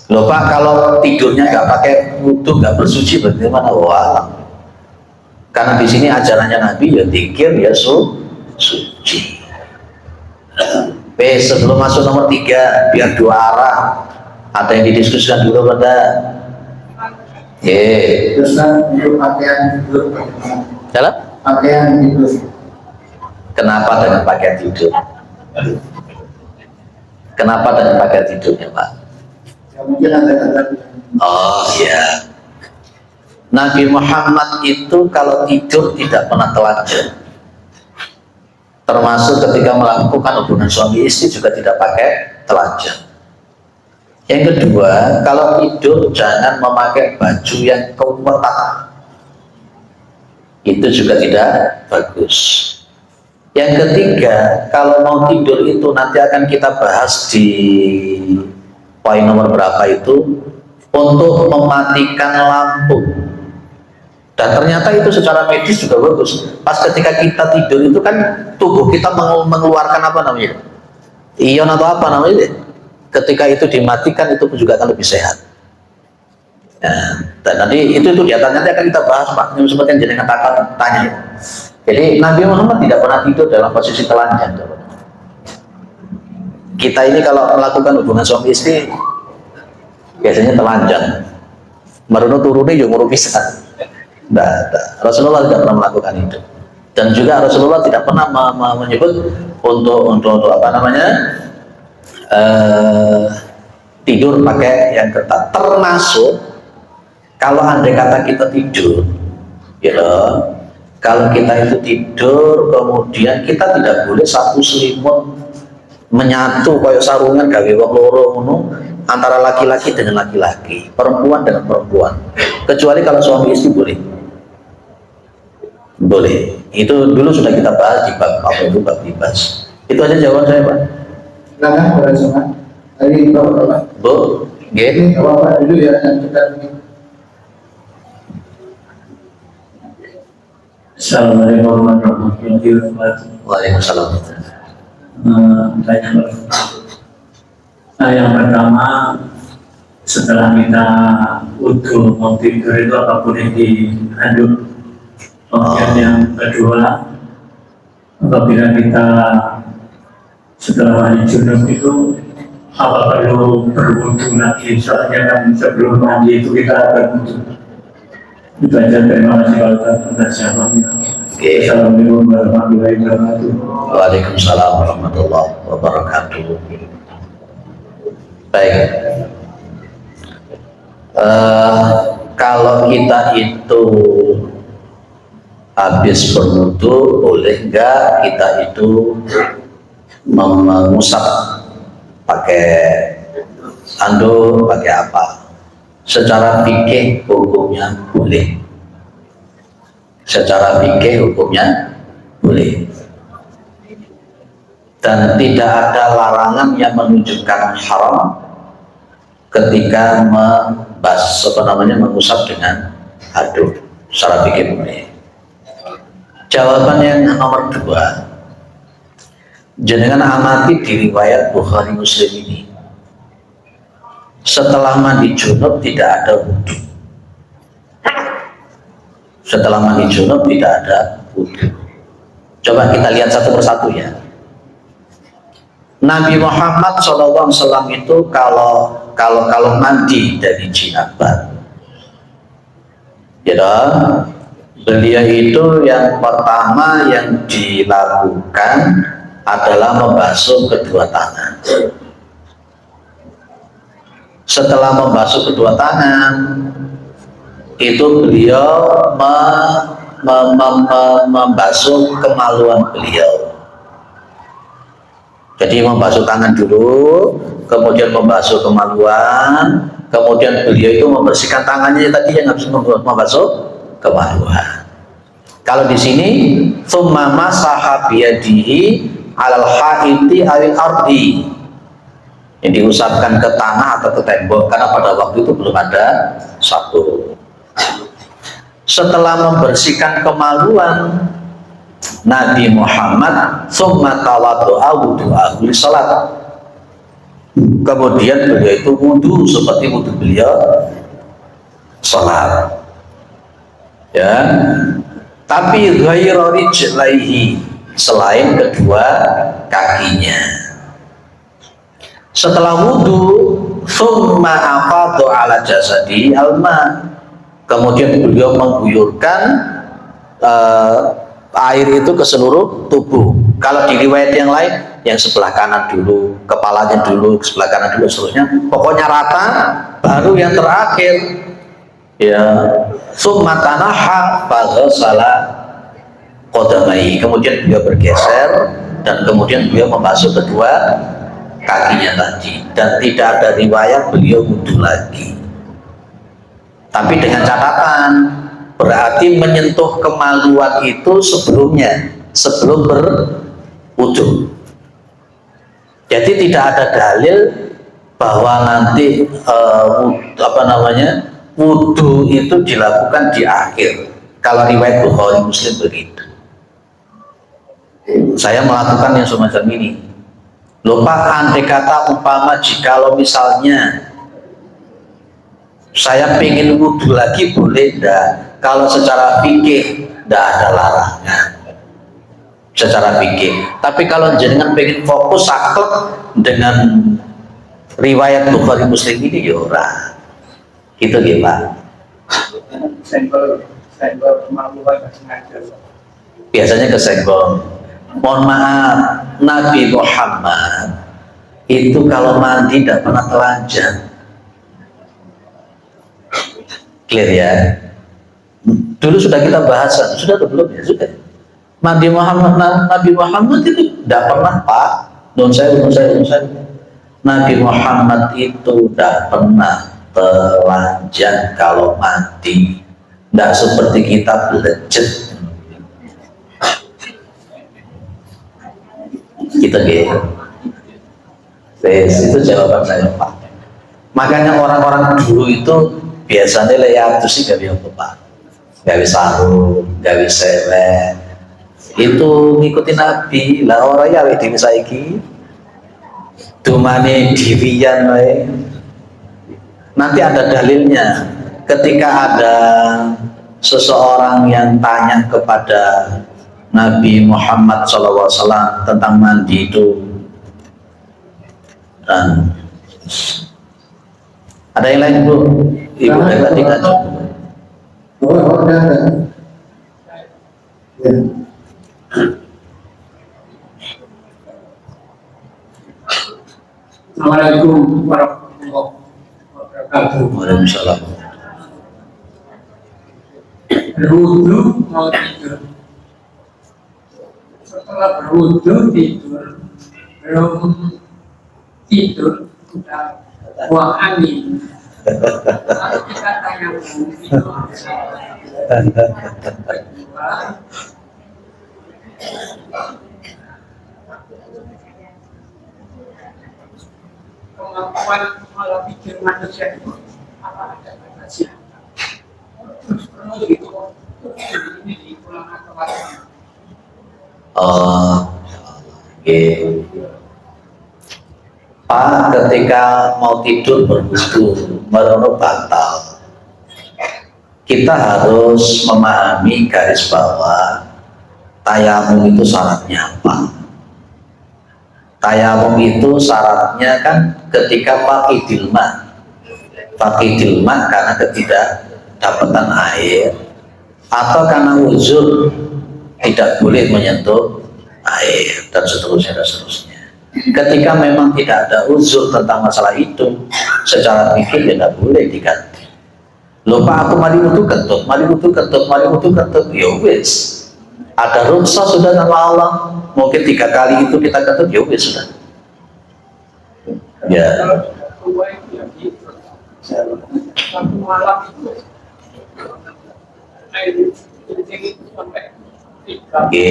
Loh Pak, kalau tidurnya nggak pakai wudu, nggak bersuci, bagaimana? Wah, karena di sini ajarannya Nabi ya zikir ya suci. Sebelum masuk nomor 3, biar 2 arah, ada yang didiskusikan dulu pada. Terus untuk pakaian tidur, Dalam? pakaian tidur. Kenapa dengan pakaian tidur? Kenapa dengan pakaian tidurnya Pak? Ya, mungkin ada. Oh ya, Nabi Muhammad itu kalau tidur tidak pernah telanjang. Termasuk ketika melakukan hubungan suami istri juga tidak pakai telanjang. Yang kedua, kalau tidur jangan memakai baju yang kemetak. Itu juga tidak bagus. Yang ketiga, kalau mau tidur itu nanti akan kita bahas di poin nomor berapa itu, untuk mematikan lampu. Dan ternyata itu secara medis juga bagus. Pas ketika kita tidur itu kan tubuh kita mengeluarkan apa namanya, ion atau apa namanya. Ketika itu dimatikan itu juga akan lebih sehat. Nah, dan nanti itu di atas nanti akan kita bahas Pak. Yang seperti yang jenengan tanya. Jadi Nabi Muhammad tidak pernah tidur dalam posisi telanjang. Kita ini kalau melakukan hubungan suami istri biasanya telanjang. Marono turunnya juga ngurus bisa. Rasulullah tidak pernah melakukan itu. Dan juga Rasulullah tidak pernah menyebut untuk apa namanya tidur pakai yang ketat. Termasuk kalau andai kata kita tidur, ya kalau kita itu tidur kemudian kita tidak boleh satu selimut menyatu kayak sarungan gawe wong loro ngono antara laki-laki dengan laki-laki, perempuan dengan perempuan. Kecuali kalau suami istri boleh. Boleh. Itu dulu sudah kita bahas di bab apa itu, bab libas. Itu aja jawaban saya, Pak. Silakan pada semua. Tadi Bapak. Bu, Ini Bapak dulu ya yang kita ini. Assalamualaikum warahmatullahi wabarakatuh. Waalaikumsalam. Yang pertama, setelah kita wudu mau tidur itu apapun yang diaduk. Kemudian yang kedua, apabila kita setelah mandi junub itu apa perlu berwudu lagi? Soalnya kan sebelum mandi itu kita berwudu. Itu aja, terima kasih atas jawabannya. Assalamualaikum warahmatullahi wabarakatuh. Waalaikumsalam warahmatullahi wabarakatuh. Baik. Kalau kita itu habis berwudu, boleh enggak kita itu mengusap pakai anduk, pakai apa? Secara fikih hukumnya boleh. Secara fikih hukumnya boleh. Dan tidak ada larangan yang menunjukkan haram ketika mengusap dengan anduk. Secara fikih boleh. Jawaban yang nomor 2, jenengan amati di riwayat Bukhari Muslim ini, setelah mandi junub tidak ada wudu. Setelah mandi junub tidak ada wudu. Coba kita lihat satu persatu ya. Nabi Muhammad SAW itu kalau mandi dari jinabat, ya, beliau itu yang pertama yang dilakukan adalah membasuh kedua tangan. Setelah membasuh kedua tangan, itu beliau membasuh kemaluan beliau. Jadi membasuh tangan dulu, kemudian membasuh kemaluan, kemudian beliau itu membersihkan tangannya tadi yang habis membasuh kemaluan. Kalau di sini, tsumma masaha biyadihi 'alal haiti awil ardi. Yang diusapkan ke tanah atau ke tembok, karena pada waktu itu belum ada sabun. Setelah membersihkan kemaluan, Nabi Muhammad tsumma tawaddu'a wudu'ahu li salat. Kemudian beliau itu wudu seperti wudu beliau salat. Ya. Tapi ghairu rijlaihi, selain kedua kakinya. Setelah wudu, tsumma afadha ala jasadi alma. Kemudian beliau mengguyurkan air itu ke seluruh tubuh. Kalau di riwayat yang lain, yang sebelah kanan dulu, kepalanya dulu, sebelah kanan dulu, seterusnya. Pokoknya rata, baru yang terakhir. Ya, tsumma tanaha faghsala qadamaihi. Kemudian beliau bergeser dan kemudian beliau membasuh kedua kakinya tadi, dan tidak ada riwayat beliau wudu lagi. Tapi dengan catatan, berarti menyentuh kemaluan itu sebelumnya, sebelum berwudu. Jadi tidak ada dalil bahwa nanti wudu itu dilakukan di akhir. Kalau riwayat Bukhari Muslim begitu. Saya melakukan yang semacam ini. Lupa, andai kata umpama jikalau misalnya saya pengen wudu lagi, boleh enggak? Kalau secara fikih enggak ada larangan secara fikih. Tapi kalau jenengan pengen fokus saklek dengan riwayat Bukhari Muslim ini, ya ora. Gitu ya Pak. Senggol kemaluan sengaja. Biasanya kesenggol. Mohon maaf, Nabi Muhammad itu kalau mandi tidak pernah telanjang. Clear ya? Dulu sudah kita bahas, sudah atau belum ya? Sudah. Nabi Muhammad itu tidak pernah, Pak. Non saya. Nabi Muhammad itu tidak pernah telanjang kalau mandi. Tidak seperti kita belejet. Kita gitu. Itu jawaban saya, Pak. Makanya orang-orang dulu itu biasanya lihat tuh sih gak bisa Pak, gak bisa sahur, gak bisa sewek. Itu ngikutin Nabi lah, orang ya di saiki dumane diwian wae. Nanti ada dalilnya ketika ada seseorang yang tanya kepada Nabi Muhammad SAW tentang mandi itu, dan ada yang lain Bu? Ibu dari tadi nggak cukup. Ya. Assalamualaikum warahmatullahi wabarakatuh. Waalaikumsalam. Berwudu mau tidur. Setelah berwudu tidur, belum tidur sudah buang angin. Kalau kita tanya itu kemampuan pola pikir manusia itu apa ada batasnya? Terus gitu, ini diulang atau apa? Pak, ketika mau tidur berwudu merenung batal, kita harus memahami garis bawah tayamum itu syaratnya apa. Tayamum itu syaratnya kan ketika faqidil ma. Faqidil ma karena ketidakdapatan air atau karena uzur tidak boleh menyentuh air dan seterusnya dan seterusnya. Ketika memang tidak ada uzur tentang masalah itu, secara fikih tidak boleh diganti. Lupa aku mari wudu kentut, ya wis. Ada rukhsah sudah sama Allah. Mungkin 3 kali itu kita kentut, ya wis sudah. Ya. Satu malam itu air itu sampai 3. Oke.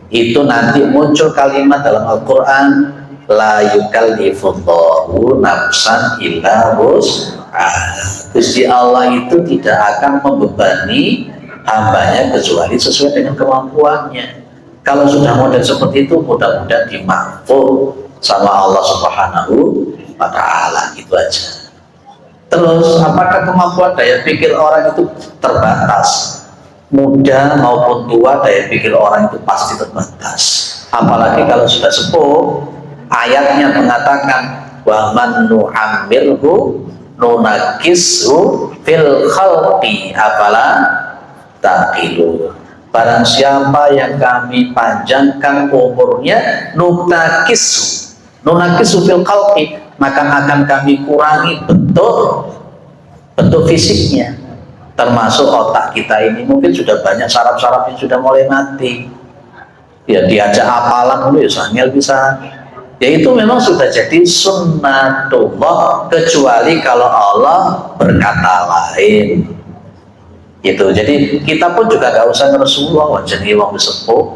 Itu nanti muncul kalimat dalam Al-Quran, la yukallifullahu nafsan illa wus'aha. Gusti Allah itu tidak akan membebani hambanya kecuali sesuai dengan kemampuannya. Kalau sudah model seperti itu, mudah-mudahan dimaafkan sama Allah Subhanahu wa Ta'ala, gitu aja. Terus apakah kemampuan daya pikir orang itu terbatas? Muda maupun tua, daya pikir orang itu pasti terbatas. Apalagi kalau sudah sepuh, ayatnya mengatakan wa man nu'ammirhu nunakishu fil khalqi afala taqilu. Barang siapa yang kami panjangkan umurnya, nunakisu fil khalqi, maka akan kami kurangi bentuk fisiknya, termasuk otak kita ini mungkin sudah banyak saraf-saraf yang sudah mulai mati. Ya diajak hafalan dulu ya sangel bisa. Ya itu memang sudah jadi sunnatullah, kecuali kalau Allah berkata lain. Gitu. Jadi kita pun juga gak usah Rasulullah jadi wong sepuh.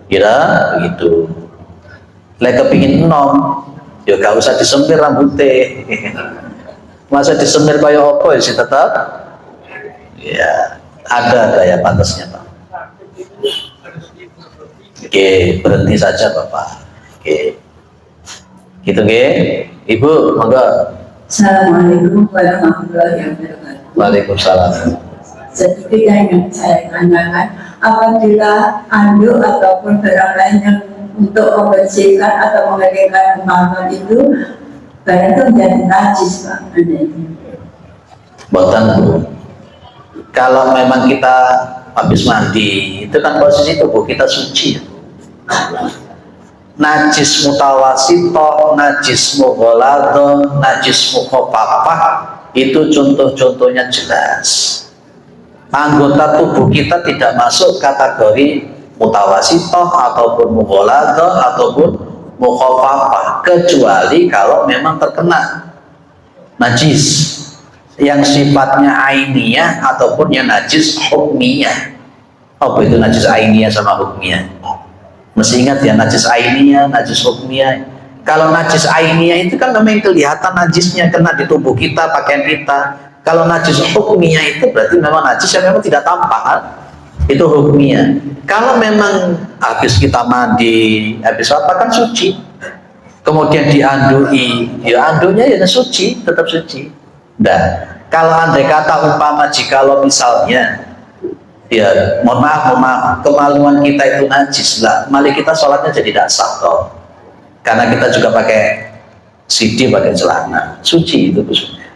Kira begitu. Lek kepingin enom, ya gak usah disembir rambutnya. Masa disemir kaya apa ya sih tetap? Ya, ada daya batasnya Pak. Oke, berhenti saja Bapak. Oke. Gitu nggih. Ibu, monggo. Assalamualaikum warahmatullahi wabarakatuh. Waalaikumsalam. Sedikit yang ingin saya tanyakan, apabila anduk ataupun barang lain yang untuk membersihkan atau mengeringkan umpama itu barang itu menjadi najis Pak. Boten Bu. Kalau memang kita habis mandi, itu kan posisi tubuh kita suci. Najis mutawasitoh, najis mughalladhah, najis mukhaffafah, itu contoh-contohnya jelas. Anggota tubuh kita tidak masuk kategori mutawasitoh ataupun mughalladhah ataupun mukhaffafah, kecuali kalau memang terkena najis yang sifatnya ainiyah ataupun yang najis hukmiyah. Apa itu najis ainiyah sama hukmiyah? Mesti ingat ya, najis ainiyah, najis hukmiyah. Kalau najis ainiyah itu kan memang kelihatan najisnya kena di tubuh kita, pakaian kita. Kalau najis hukmiyah itu berarti memang najis yang memang tidak tampak, itu hukmiyah. Kalau memang habis kita mandi, habis apa kan suci, kemudian diandui, ya andunya ya suci, tetap suci. Nah, kalau andai kata umpama jikalau misalnya, ya mohon maaf, kemaluan kita itu najis lah, mali kita sholatnya jadi tidak sah toh. Karena kita juga pakai CD, pakai celana, suci itu.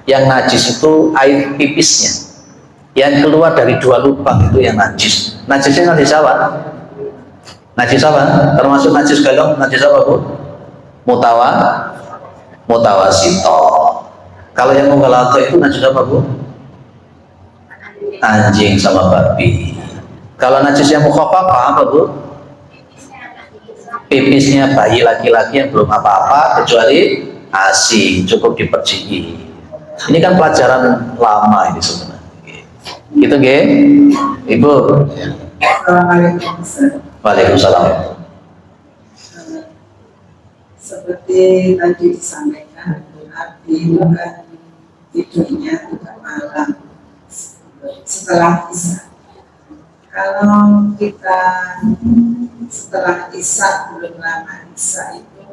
Yang najis itu air pipisnya, yang keluar dari 2 lubang itu yang najis. Najisnya najis apa? Najis apa? Termasuk najis galong, najis apa Bu? Mutawasito. Kalau yang mughalladhah itu najis apa Bu? Anjing sama babi. Kalau najis yang mukhaffafah apa Bu? Pipisnya bayi laki-laki yang belum apa-apa kecuali ASI, cukup diperciki. Ini kan pelajaran lama ini sebenarnya. Gitu nggih, Ibu. Assalamualaikum. Waalaikumsalam. Seperti tadi disampaikan, Nabi bukan tidurnya tidak malam setelah Isya. Kalau kita setelah Isya belum lama Isya itu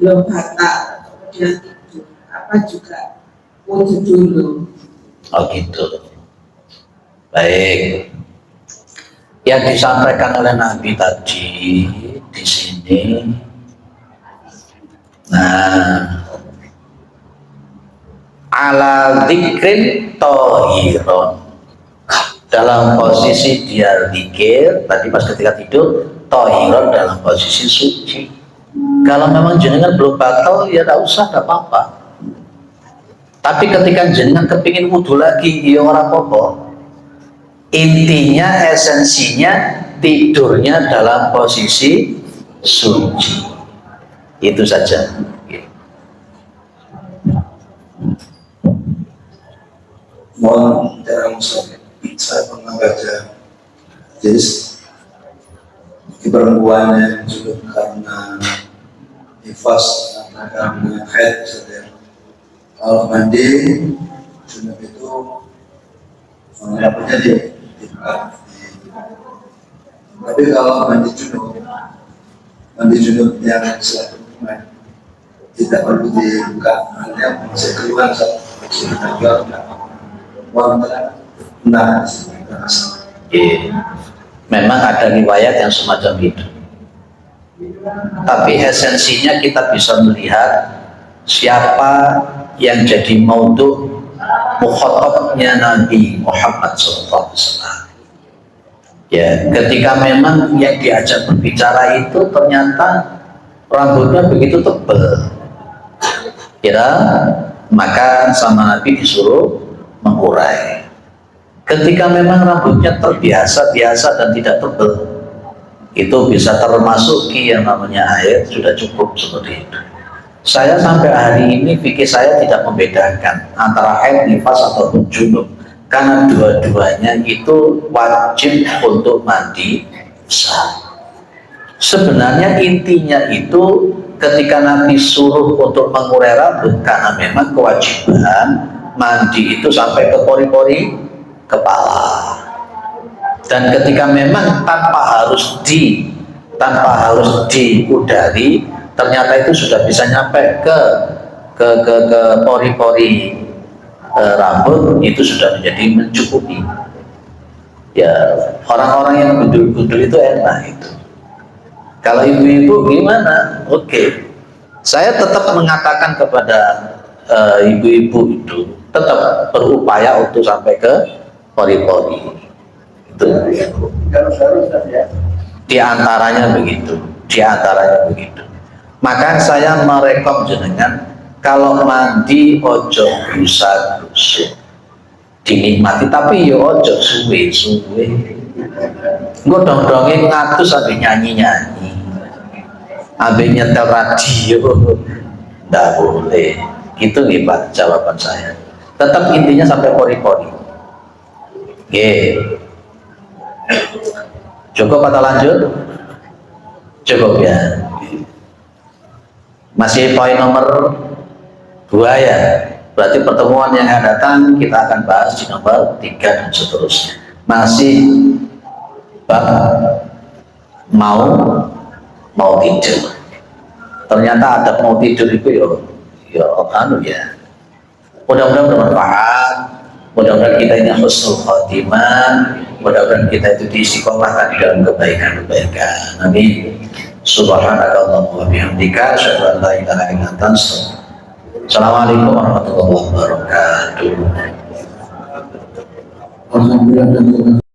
belum batal, kemudian tidur, apa juga wudhu dulu. Oh gitu. Baik. Yang disampaikan oleh Nabi tadi di sini ini. Nah, ala dzikrin tohiron, dalam posisi dia zikir tadi pas ketika tidur, tohiron dalam posisi suci. Kalau memang jenengan belum batal ya tidak usah, tidak apa-apa. Tapi ketika jenengan kepingin wudhu lagi, ya orang apa-apa. Intinya, esensinya tidurnya dalam posisi suci. Itu saja. Mohon terang saya pernah baca hadis perempuan yang junub karena nifas atau karena haid saja. Kalau mandi junub itu dapatnya di tapi kalau mandi junub yang selalu tidak perlu dibuka, hanya masih keluar saat tanggal. Nah, memang ada riwayat yang semacam itu. Tapi esensinya kita bisa melihat siapa yang jadi maudhu mukhatabnya Nabi Muhammad SAW. Ya, ketika memang yang diajak berbicara itu ternyata rambutnya begitu tebal, ya, maka sama Nabi disuruh mengurai. Ketika memang rambutnya terbiasa-biasa dan tidak tebal, itu bisa termasuki yang namanya air, sudah cukup seperti itu. Saya sampai hari ini fikih saya tidak membedakan antara haid, nifas ataupun junub, karena dua-duanya itu wajib untuk mandi besar. Sebenarnya intinya itu ketika Nabi suruh untuk mengurai rambut, karena memang kewajiban mandi itu sampai ke pori-pori kepala. Dan ketika memang tanpa harus diudari, ternyata itu sudah bisa nyampe ke pori-pori rambut, itu sudah menjadi mencukupi. Ya, orang-orang yang gundul-gundul itu enak itu. Kalau ibu-ibu gimana? Oke. Saya tetap mengatakan kepada ibu-ibu itu tetap berupaya untuk sampai ke pori-pori. Itu di antaranya begitu. Maka saya merekom jenengan kalau mandi ojo rusak-rusuk, dinikmati, tapi yo ojo suwe-suwe. Godong-dongin ngatus sampai nyanyi-nyanyi, sampai nyetel radio, nggak boleh. Itu nih Pak jawaban saya. Tetap intinya sampai pori-pori. Cukup atau lanjut? Cukup ya. Masih poin nomor 2 ya. Berarti pertemuan yang akan datang kita akan bahas di nomor 3 dan seterusnya. Masih mau tidur. Ternyata ada mau tidur itu ya. Mudah-mudahan bermanfaat. Mudah-mudahan kita ini husnul khotimah. Mudah-mudahan kita itu diistiqomahkan di dalam kebaikan. Amin. Subhanakallahumma wa bihamdika asyhadu an la ilaha illa anta astaghfiruka. Assalamualaikum warahmatullahi wabarakatuh. alhamdulillah.